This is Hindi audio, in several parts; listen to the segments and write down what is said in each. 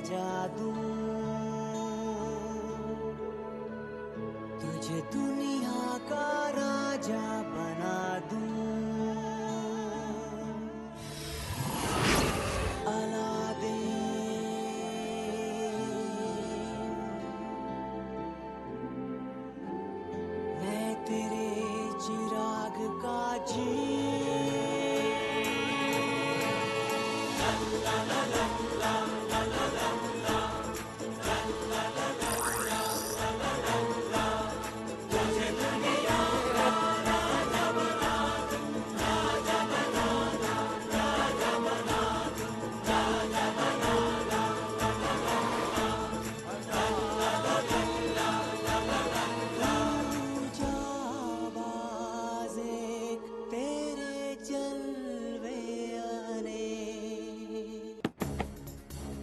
सजा दूं, तुझे दुनिया का राजा बना दूं। मैं तेरे चिराग का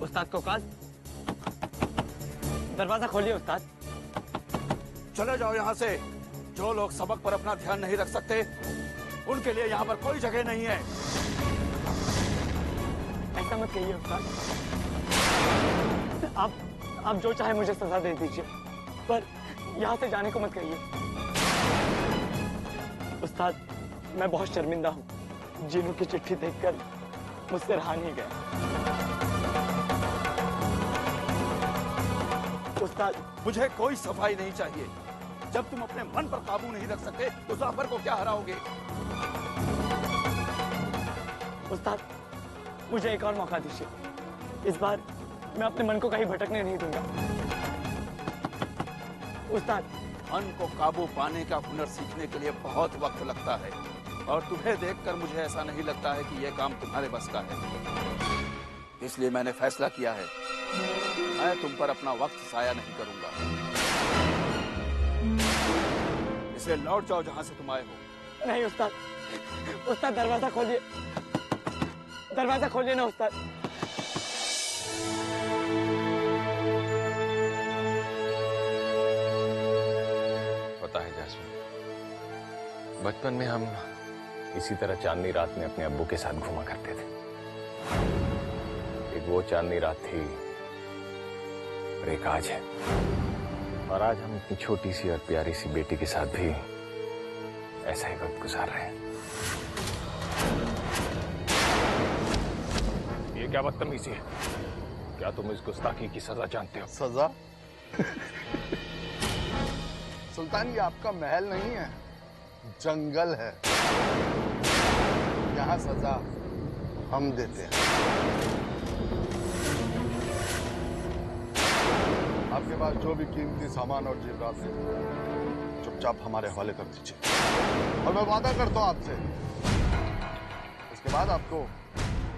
उस्ताद को काज, दरवाजा खोलिए उस्ताद। चले जाओ यहाँ से। जो लोग सबक पर अपना ध्यान नहीं रख सकते उनके लिए यहाँ पर कोई जगह नहीं है। ऐसा मत कहिए उस्ताद। आप जो चाहे मुझे सजा दे दीजिए, पर यहाँ से जाने को मत कहिए। उस्ताद, मैं बहुत शर्मिंदा हूँ। जीनू की चिट्ठी देखकर मुझसे रहा नहीं गया। उस्ताद, मुझे कोई सफाई नहीं चाहिए। जब तुम अपने मन पर काबू नहीं रख सकते तो जाफर को क्या हराओगे? उस्ताद, मुझे एक और मौका दीजिए। इस बार मैं अपने मन को कहीं भटकने नहीं दूंगा। उस्ताद, मन को काबू पाने का हुनर सीखने के लिए बहुत वक्त लगता है, और तुम्हें देखकर मुझे ऐसा नहीं लगता है कि यह काम तुम्हारे बस का है। इसलिए मैंने फैसला किया है, मैं तुम पर अपना वक्त जाया नहीं करूंगा। इसे लौट जाओ जहां से तुम आए हो। नहीं उस्ताद, उस्ताद दरवाजा खोलिए, दरवाजा खोलिए ना उस्ताद। पता है जासमीन, बचपन में हम इसी तरह चांदनी रात में अपने अब्बू के साथ घूमा करते थे। एक वो चांदनी रात थी और एक आज है, और आज हम अपनी छोटी सी और प्यारी सी बेटी के साथ भी ऐसा ही वक्त गुजार रहे हैं। ये क्या बदतमीजी है? क्या तुम इस गुस्ताखी की सजा जानते हो? सजा? सुल्तान, ये आपका महल नहीं है, जंगल है। यहाँ सजा हम देते हैं। आपके पास जो भी कीमती सामान और जेवरात है, चुपचाप हमारे हवाले कर दीजिए, और मैं वादा करता हूं आपसे, इसके बाद आपको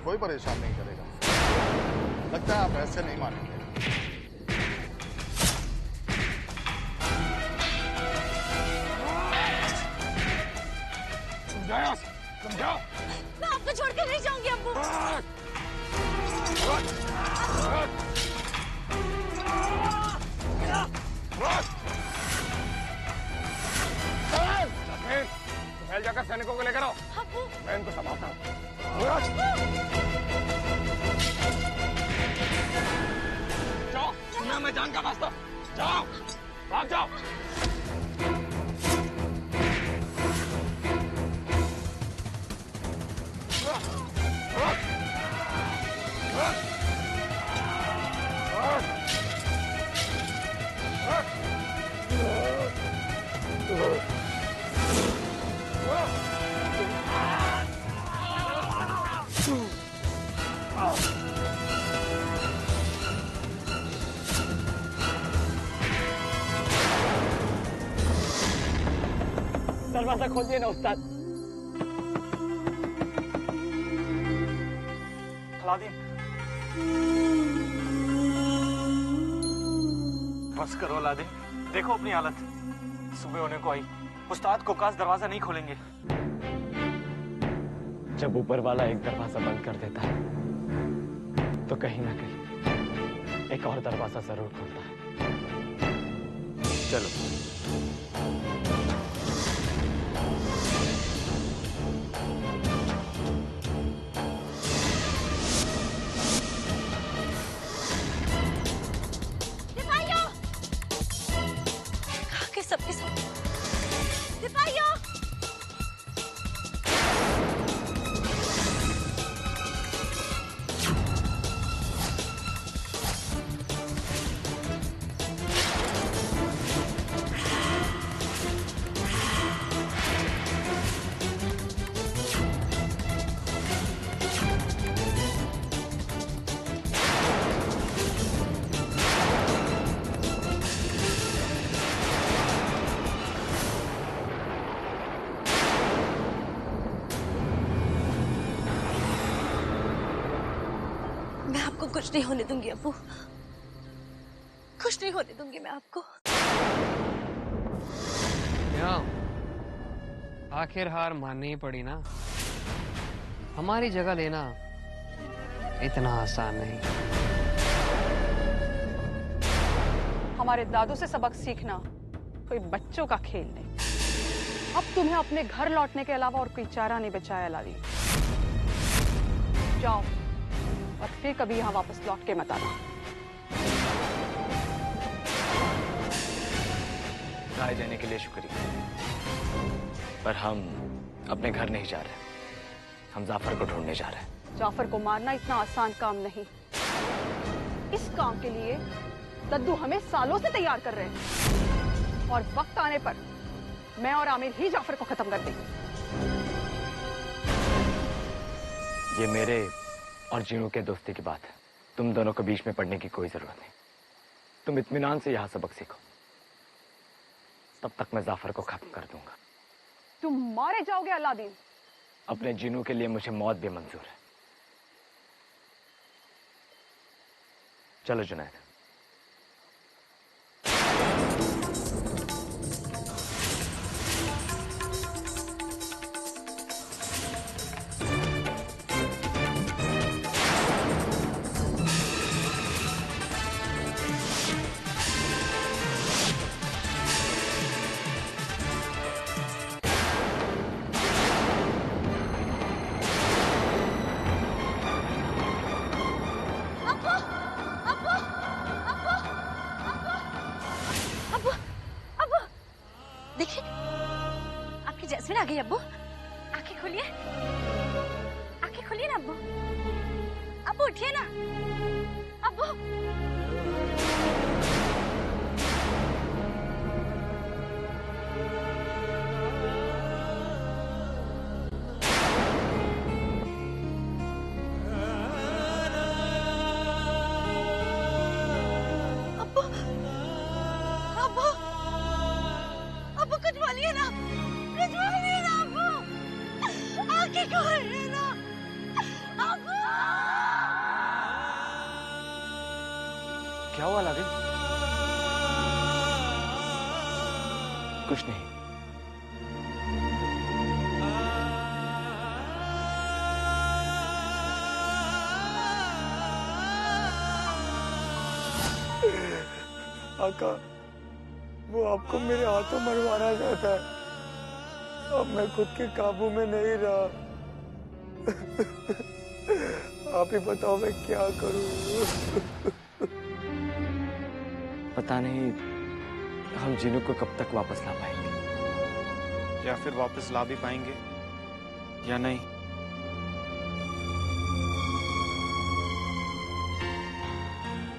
कोई परेशान नहीं करेगा। लगता है आप ऐसे नहीं मानेंगे। समझाओ। मैं आपको छोड़कर नहीं जाऊंगी अब्बू। महल जाकर सैनिकों को लेकर आओ। मैं इनको संभालता हूँ। जाओ, दुनिया में जान का वास्ता, जाओ, भाग जाओ। दरवाजा खोलिए ना उस्ताद। अलादीन, बस करो अलादीन, देखो अपनी हालत। सुबह होने को आई, उस्ताद कोकास दरवाजा नहीं खोलेंगे। जब ऊपर वाला एक दरवाजा बंद कर देता है तो कहीं ना कहीं एक और दरवाजा जरूर खोलता है। चलो। आपको कुछ नहीं होने दूंगी अब्बू, कुछ नहीं होने दूंगी मैं आपको। आखिर हार माननी ही पड़ी ना। हमारी जगह लेना इतना आसान नहीं। हमारे दादू से सबक सीखना कोई बच्चों का खेल नहीं। अब तुम्हें अपने घर लौटने के अलावा और कोई चारा नहीं बचाया लावी। जाओ और फिर कभी यहाँ वापस लौट के मत आना। राय देने के लिए शुक्रिया, पर हम अपने घर नहीं जा रहे। हम जाफर को ढूंढने जा रहे हैं। जाफर को मारना इतना आसान काम नहीं। इस काम के लिए दद्दू हमें सालों से तैयार कर रहे हैं और वक्त आने पर मैं और आमिर ही जाफर को खत्म कर देंगे। ये मेरे और जीनू के दोस्ती की बात है। तुम दोनों को बीच में पड़ने की कोई जरूरत नहीं। तुम इत्मीनान से यहाँ सबक सीखो, तब तक मैं जाफर को खत्म कर दूंगा। तुम मारे जाओगे अलादीन। अपने जीनू के लिए मुझे मौत भी मंजूर है। चलो जुनैद। देखिए आपकी जैस्मिन आ गई अब्बू। आंखें खोलिए, आंखें खोलिए ना अब्बू। अब्बू उठिए ना अब्बू। अब्बू अब्बू अब्बू कुछ बोलिए ना, कुछ बोलिए ना अब्बू। आंखें खोलिए ना अब्बू। क्या हुआ लादिन? कुछ नहीं। आका, वो आपको मेरे हाथों मरवाना चाहता है। अब मैं खुद के काबू में नहीं रहा। आप ही बताओ मैं क्या करूं? पता नहीं हम जीनू को कब तक वापस ला पाएंगे, या फिर वापस ला भी पाएंगे या नहीं।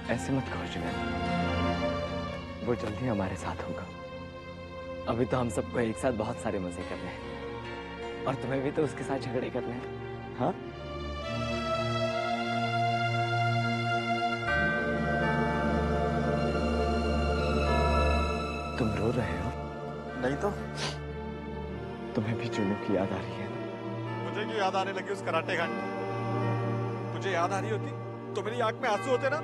ऐसे मत कहो जुनैद, वो जल्दी हमारे साथ होगा। अभी तो हम सबको एक साथ बहुत सारे मजे करने हैं, और तुम्हें भी तो उसके साथ झगड़े करने हैं। हाँ, तुम रो रहे हो? नहीं तो तुम्हें भी जुनू की याद आ रही है? मुझे क्यों याद आने लगी उस कराटे खान की? मुझे याद आ रही होती तो मेरी आंख में आंसू होते ना।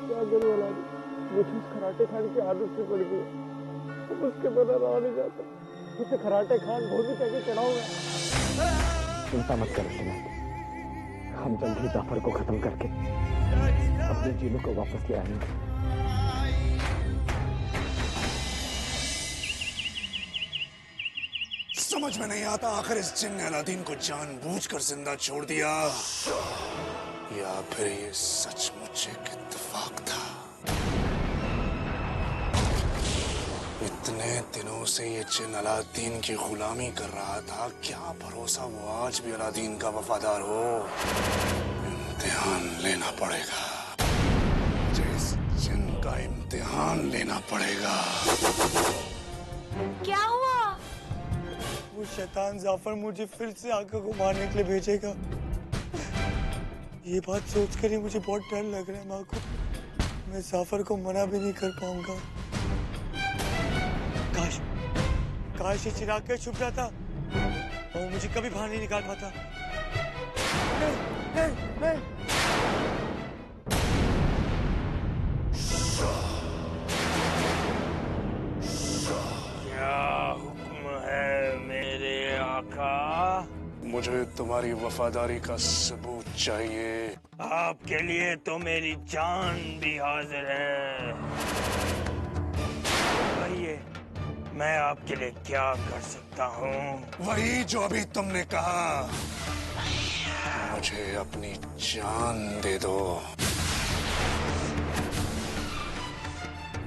क्या करूं अलादीन, मुझे उस खराटे खान की आदत से पड़ गई। अब उसके बिना रहा नहीं जाता। उसे खराटे खान भोगी कह के चढ़ाऊंगा। चिंता मत करो जुनैद, हम जल्द ही जाफर को खत्म करके अपने जीनू को वापस ले आएंगे। समझ में नहीं आता आखिर इस जिन ने अलादीन को जानबूझकर जिंदा छोड़ दिया या फिर ये सचमुच एक इत्तेफाक था। इतने दिनों से ये जिन अलादीन की गुलामी कर रहा था, क्या भरोसा वो आज भी अलादीन का वफादार हो। इम्तिहान लेना पड़ेगा, मुझे इस जिन का इम्तिहान लेना पड़ेगा। क्या हुआ? वो शैतान जाफर मुझे फिर से आका को मारने के लिए भेजेगा। ये बात सोचकर ही मुझे बहुत डर लग रहा है। माँ को मैं जाफर को मना भी नहीं कर पाऊंगा। काश काश ये चिराग के छुप जाता, वो मुझे कभी बाहर नहीं निकाल पाता। नहीं, नहीं, नहीं। क्या हुक्म है मेरे आका? मुझे तुम्हारी वफादारी का सबूत चाहिए। आपके लिए तो मेरी जान भी हाजिर है। कहिए, मैं आपके लिए क्या कर सकता हूँ? वही जो अभी तुमने कहा। मुझे अपनी जान दे दो।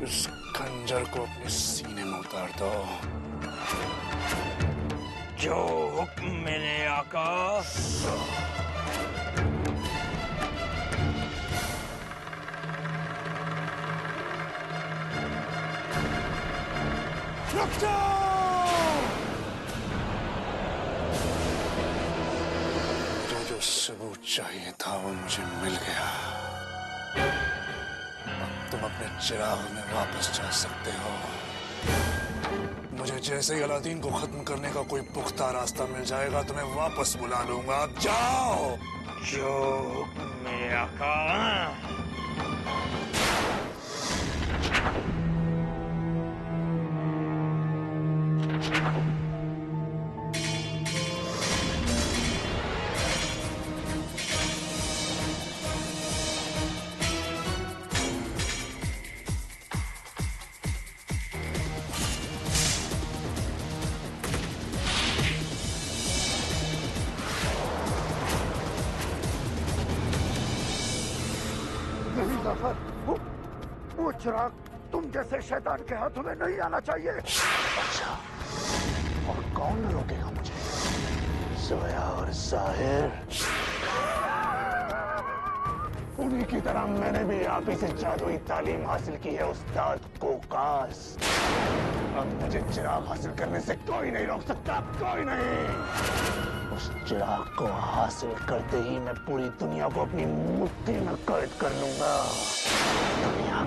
इस खंजर को अपने सीने में उतार दो। जो हुक्म मेरे आका। रुक जाओ! मुझे जो सबूत चाहिए था वो मुझे मिल गया। अब तुम अपने चिराग में वापस जा सकते हो। मुझे जैसे ही अलादीन को खत्म करने का कोई पुख्ता रास्ता मिल जाएगा तो मैं वापस बुला लूंगा। अब जाओ। जो हुक्म मेरे आका। नहीं जाफर, वो चिराग तुम जैसे शैतान के हाथों में नहीं आना चाहिए। अच्छा, और कौन रोकेगा मुझे? जोया और जाहिर। उन्हीं की तरह मैंने भी आप ही से जादुई तालीम हासिल की है उस्ताद कोकास। अब मुझे चिराग हासिल करने से कोई नहीं रोक सकता, कोई नहीं। उस चिराग को हासिल करते ही मैं पूरी दुनिया को अपनी मुट्ठी में कैद कर लूंगा। दुनिया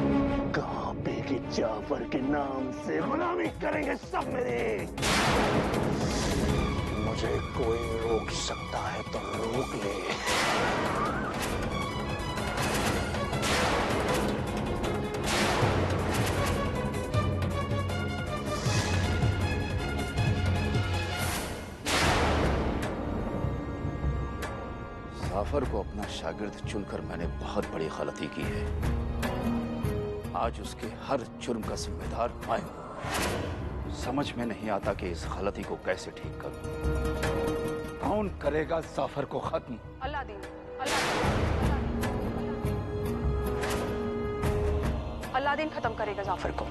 कहाँ बेगी जाफर के नाम से गुलामी करेंगे सब मेरी। मुझे कोई रोक सकता है तो रोक ले। जाफर को अपना शागिर्द चुनकर मैंने बहुत बड़ी गलती की है। आज उसके हर जुर्म का जिम्मेदार मैं हूं। समझ में नहीं आता कि इस गलती को कैसे ठीक करूं। कौन करेगा जाफर को खत्म? अलादीन, अलादीन खत्म करेगा जाफर को।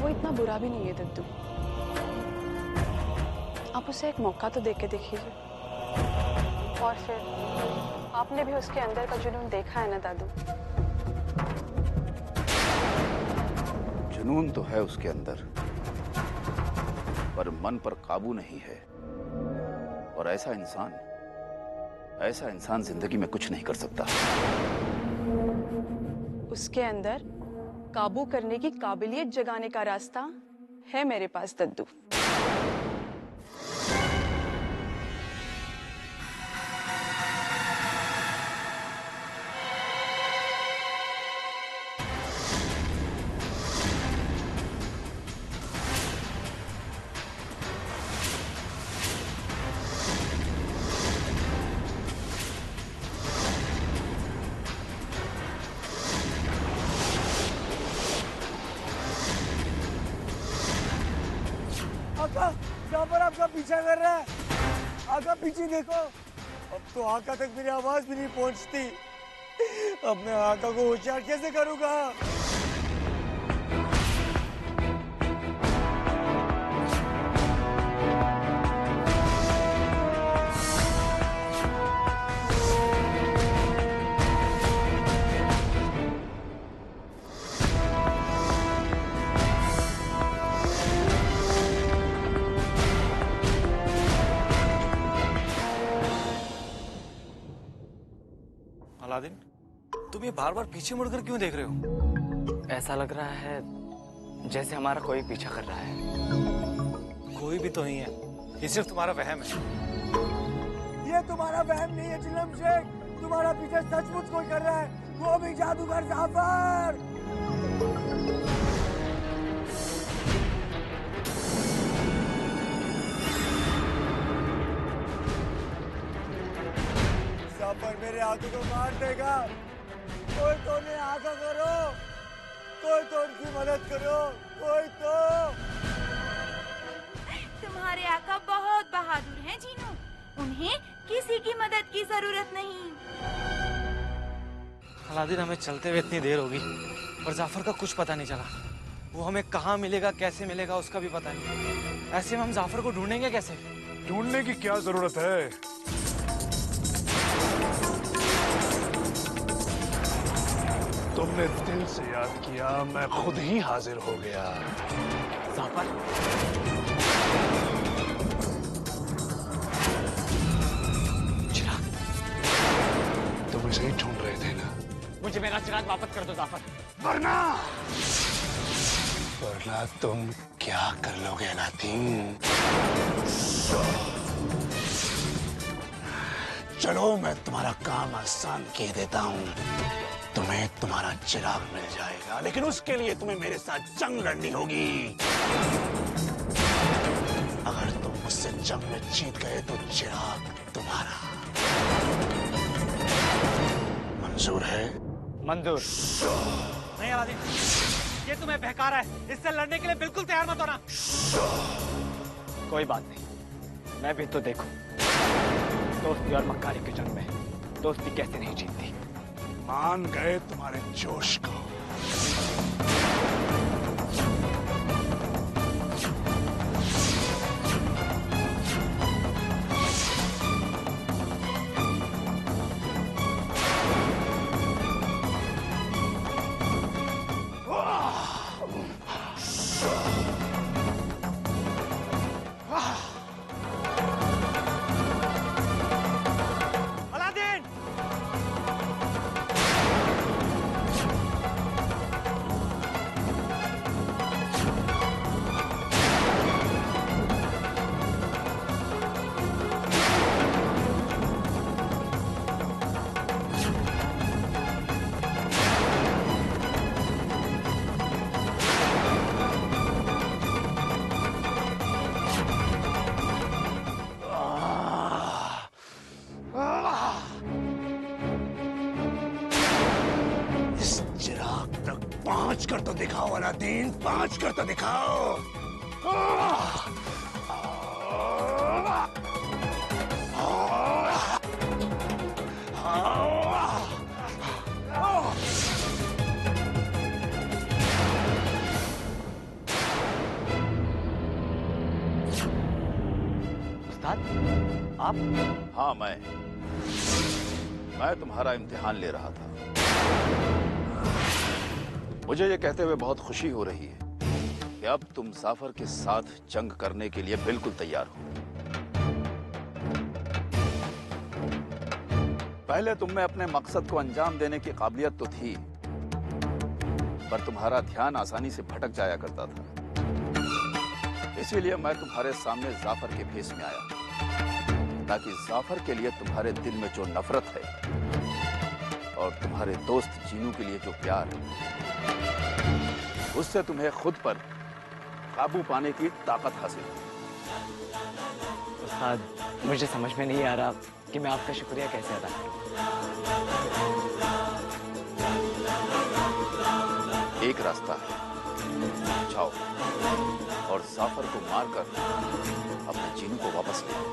वो इतना बुरा भी नहीं है दद्दू। आप उसे एक मौका तो दे के देखिए। और फिर आपने भी उसके अंदर का जुनून देखा है ना दादू? जुनून तो है उसके अंदर, पर मन पर काबू नहीं है। और ऐसा इंसान जिंदगी में कुछ नहीं कर सकता। उसके अंदर काबू करने की काबिलियत जगाने का रास्ता है मेरे पास दद्दू। आका, जाफर आपका पीछा कर रहा है। आका पीछे देखो। अब तो आका तक मेरी आवाज भी नहीं पहुंचती। अब मैं आका को होशियार कैसे करूंगा? अलादीन, तुम ये बार बार पीछे मुड़कर क्यों देख रहे हो? ऐसा लग रहा है जैसे हमारा कोई पीछा कर रहा है। कोई भी तो नहीं है। ये सिर्फ तुम्हारा वहम है। ये तुम्हारा वहम नहीं है चिलम शेख, तुम्हारा पीछे सचमुच कोई कर रहा है, वो भी जादूगर जाफर। जाफर मेरे आंखों को मार देगा, कोई तो उन्हें आगा करो, कोई तो उनकी मदद करो, कोई तो। तुम्हारे आका बहुत बहादुर हैं जीनू, उन्हें किसी की मदद की जरूरत नहीं। अलादीन, हमें चलते हुए इतनी देर होगी पर जाफर का कुछ पता नहीं चला। वो हमें कहाँ मिलेगा, कैसे मिलेगा, उसका भी पता नहीं। ऐसे में हम जाफर को ढूंढेंगे कैसे? ढूंढने की क्या जरूरत है? तुमने दिल से याद किया, मैं खुद ही हाजिर हो गया। जाफर, चिराग, तुम इसे ही ढूंढ रहे थे ना? मुझे मेरा चिराग वापस कर दो जाफर। वरना तुम क्या कर लोगे अलादीन? चलो मैं तुम्हारा काम आसान कह देता हूँ, तुम्हें तुम्हारा चिराग मिल जाएगा, लेकिन उसके लिए तुम्हें मेरे साथ जंग लड़नी होगी। अगर तुम मुझसे जंग में जीत गए तो चिराग तुम्हारा। मंजूर है? मंजूर। नहीं अलादीन, ये तुम्हें बहका रहा है, इससे लड़ने के लिए बिल्कुल तैयार मत होना। कोई बात नहीं, मैं भी तो देखूं दोस्ती और मक्कारी की जंग में दोस्ती कैसे नहीं जीतती। मान गए तुम्हारे जोश को। पांच कर तो दिखाओ अलादीन, पांच कर तो दिखाओ। उस्ताद, आप? हाँ, मैं तुम्हारा इम्तिहान ले रहा था। मुझे ये कहते हुए बहुत खुशी हो रही है कि अब तुम जाफर के साथ जंग करने के लिए बिल्कुल तैयार हो। पहले तुम में अपने मकसद को अंजाम देने की काबिलियत तो थी, पर तुम्हारा ध्यान आसानी से भटक जाया करता था। इसीलिए मैं तुम्हारे सामने जाफर के भेष में आया, ताकि जाफर के लिए तुम्हारे दिल में जो नफरत है और तुम्हारे दोस्त जीनू के लिए जो प्यार है, उससे तुम्हें खुद पर काबू पाने की ताकत हासिल हो। उस्ताद, मुझे समझ में नहीं आ रहा कि मैं आपका शुक्रिया कैसे अदा करूं। एक रास्ता है, जाओ और जाफर को मारकर अपने जीनू को वापस ले आओ।